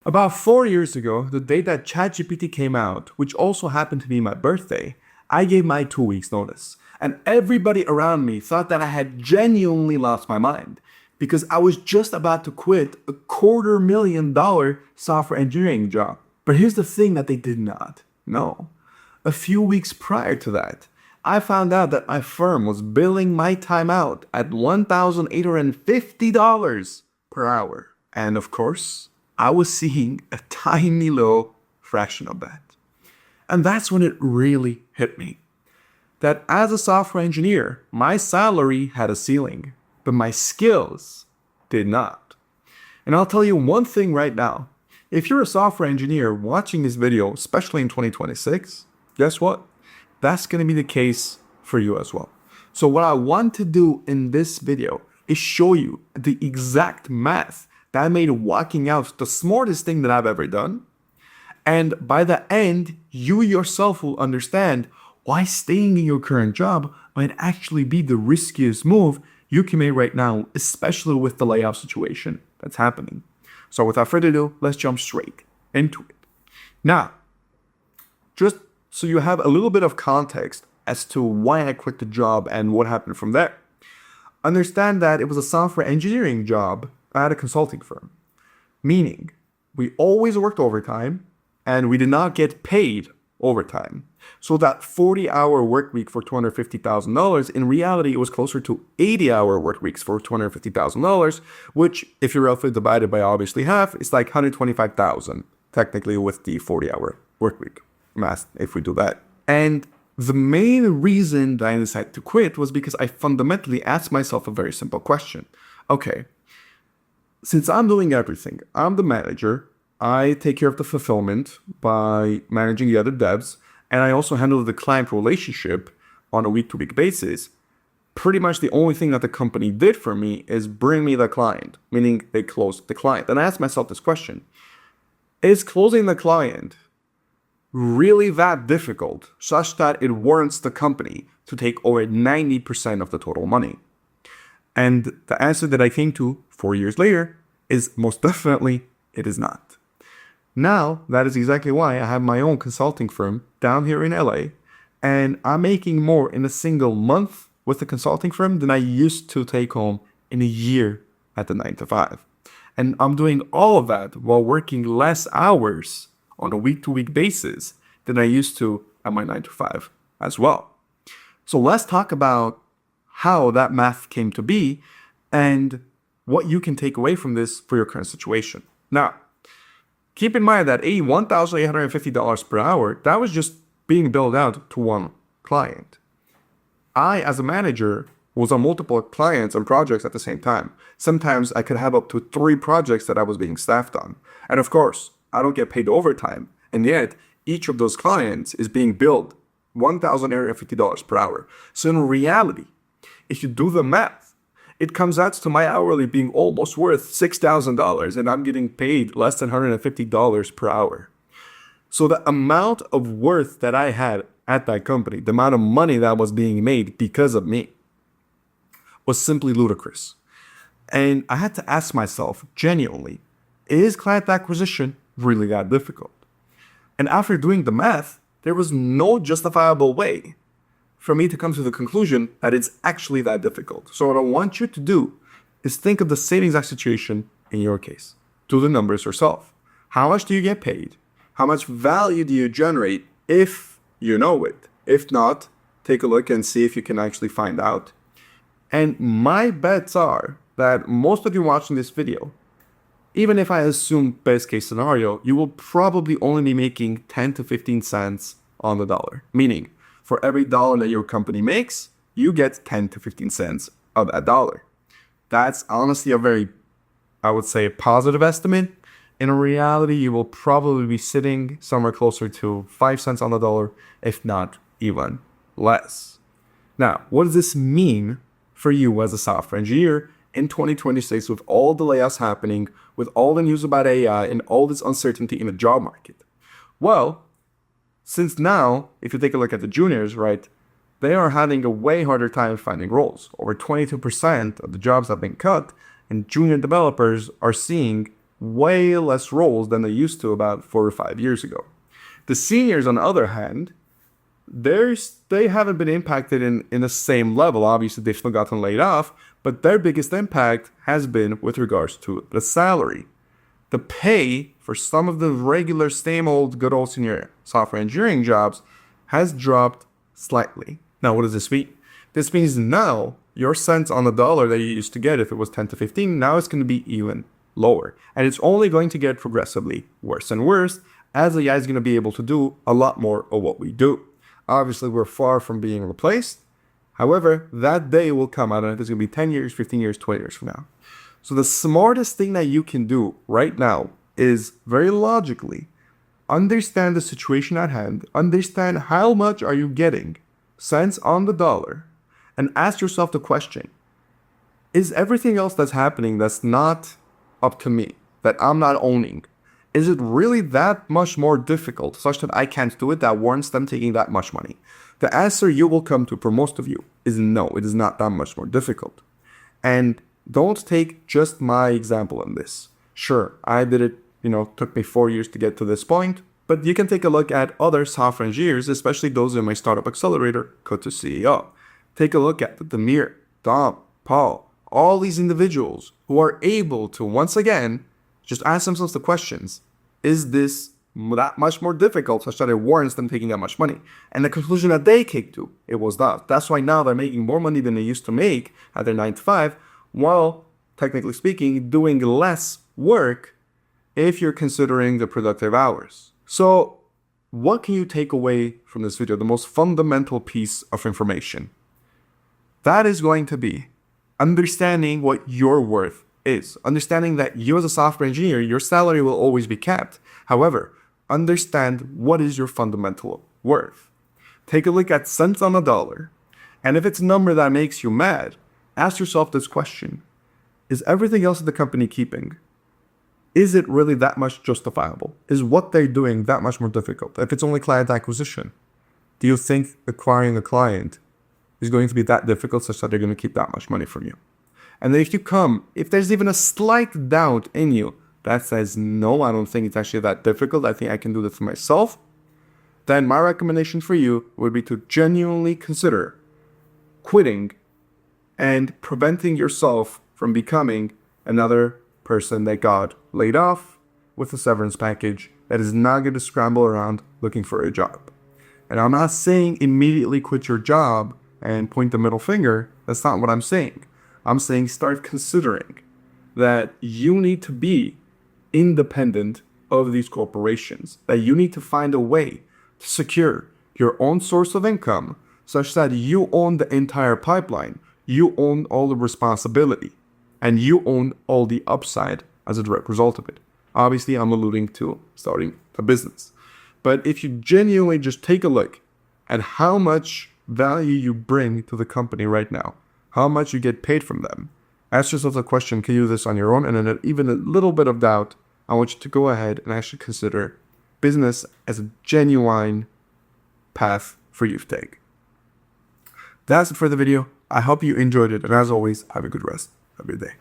About 4 years ago, the day that ChatGPT came out, which also happened to be my birthday, I gave my 2 weeks notice. And everybody around me thought that I had genuinely lost my mind because I was just about to quit a $250,000 software engineering job. But here's the thing that they did not know. A few weeks prior to that, I found out that my firm was billing my time out at $1,850 per hour. And of course, I was seeing a tiny little fraction of that. And that's when it really hit me that as a software engineer, my salary had a ceiling, but my skills did not. And I'll tell you one thing right now. If you're a software engineer watching this video, especially in 2026, guess what? That's going to be the case for you as well. So what I want to do in this video is show you the exact math that made walking out the smartest thing that I've ever done. And by the end, you yourself will understand why staying in your current job might actually be the riskiest move you can make right now, especially with the layoff situation that's happening. So without further ado, let's jump straight into it. Now, just so you have a little bit of context as to why I quit the job and what happened from there. Understand that it was a software engineering job at a consulting firm, meaning we always worked overtime and we did not get paid overtime. So that 40-hour work week for $250,000, in reality, it was closer to 80-hour work weeks for $250,000, which, if you roughly divide it by obviously half, it's like $125,000, technically with the 40-hour work week math, if we do that. And the main reason that I decided to quit was because I fundamentally asked myself a very simple question. Okay, since I'm doing everything, I'm the manager, I take care of the fulfillment by managing the other devs, and I also handle the client relationship on a week-to-week basis. Pretty much the only thing that the company did for me is bring me the client, meaning they closed the client. And I asked myself this question: is closing the client really that difficult, such that it warrants the company to take over 90% of the total money? And the answer that I came to 4 years later is most definitely it is not. Now, that is exactly why I have my own consulting firm down here in LA, and I'm making more in a single month with the consulting firm than I used to take home in a year at the 9 to 5. And I'm doing all of that while working less hours on a week-to-week basis than I used to at my 9 to 5 as well. So let's talk about how that math came to be and what you can take away from this for your current situation. Now, keep in mind that $1,850 per hour, that was just being billed out to one client. I, as a manager, was on multiple clients and projects at the same time. Sometimes I could have up to 3 projects that I was being staffed on. And of course, I don't get paid overtime. And yet, each of those clients is being billed $1,850 per hour. So in reality, if you do the math, it comes out to my hourly being almost worth $6,000, and I'm getting paid less than $150 per hour. So the amount of worth that I had at that company, the amount of money that was being made because of me, was simply ludicrous. And I had to ask myself, genuinely, is client acquisition really that difficult? And after doing the math, there was no justifiable way for me to come to the conclusion that it's actually that difficult. So what I want you to do is think of the same exact situation in your case. Do the numbers yourself. How much do you get paid? How much value do you generate if you know it? If not, take a look and see if you can actually find out. And my bets are that most of you watching this video, even if I assume best case scenario, you will probably only be making 10 to 15 cents on the dollar. Meaning, for every dollar that your company makes, you get 10 to 15 cents of that dollar. That's honestly a very, I would say, positive estimate. In reality, you will probably be sitting somewhere closer to 5 cents on the dollar, if not even less. Now, what does this mean for you as a software engineer in 2026 with all the layoffs happening, with all the news about AI and all this uncertainty in the job market? Well, since now, if you take a look at the juniors, right, they are having a way harder time finding roles. Over 22% of the jobs have been cut, and junior developers are seeing way less roles than they used to about 4 or 5 years ago. The seniors, on the other hand, they haven't been impacted in the same level. Obviously, they've still gotten laid off, but their biggest impact has been with regards to the salary. The pay for some of the regular, same old, good old senior software engineering jobs has dropped slightly. Now, what does this mean? This means now your cents on the dollar that you used to get, if it was 10 to 15, now it's going to be even lower. And it's only going to get progressively worse and worse as AI is going to be able to do a lot more of what we do. Obviously, we're far from being replaced. However, that day will come. I don't know if it's going to be 10 years, 15 years, 20 years from now. So the smartest thing that you can do right now is very logically understand the situation at hand, understand how much are you getting cents on the dollar, and ask yourself the question, is everything else that's happening that's not up to me, that I'm not owning, is it really that much more difficult such that I can't do it, that warrants them taking that much money? The answer you will come to for most of you is no, it is not that much more difficult. And don't take just my example in this. Sure, I did it, took me 4 years to get to this point, but you can take a look at other software engineers, especially those in my startup accelerator, Code to CEO. Take a look at Demir, Dom, Paul, all these individuals who are able to, once again, just ask themselves the questions, is this that much more difficult such that it warrants them taking that much money? And the conclusion that they came to, it was that. That's why now they're making more money than they used to make at their 9 to 5, while, technically speaking, doing less work if you're considering the productive hours. So, what can you take away from this video? The most fundamental piece of information. That is going to be understanding what your worth is. Understanding that you as a software engineer, your salary will always be capped. However, understand what is your fundamental worth. Take a look at cents on the dollar. And if it's a number that makes you mad, ask yourself this question. Is everything else in the company keeping? Is it really that much justifiable? Is what they're doing that much more difficult? If it's only client acquisition, do you think acquiring a client is going to be that difficult such that they're going to keep that much money from you? And then if there's even a slight doubt in you that says, no, I don't think it's actually that difficult, I think I can do this for myself, then my recommendation for you would be to genuinely consider quitting and preventing yourself from becoming another person that got laid off with a severance package that is not going to scramble around looking for a job. And I'm not saying immediately quit your job and point the middle finger. That's not what I'm saying. I'm saying start considering that you need to be independent of these corporations, that you need to find a way to secure your own source of income such that you own the entire pipeline, you own all the responsibility, and you own all the upside as a direct result of it. Obviously, I'm alluding to starting a business. But if you genuinely just take a look at how much value you bring to the company right now, how much you get paid from them, ask yourself the question, can you do this on your own? And then even a little bit of doubt, I want you to go ahead and actually consider business as a genuine path for you to take. That's it for the video. I hope you enjoyed it. And as always, have a good rest of your day.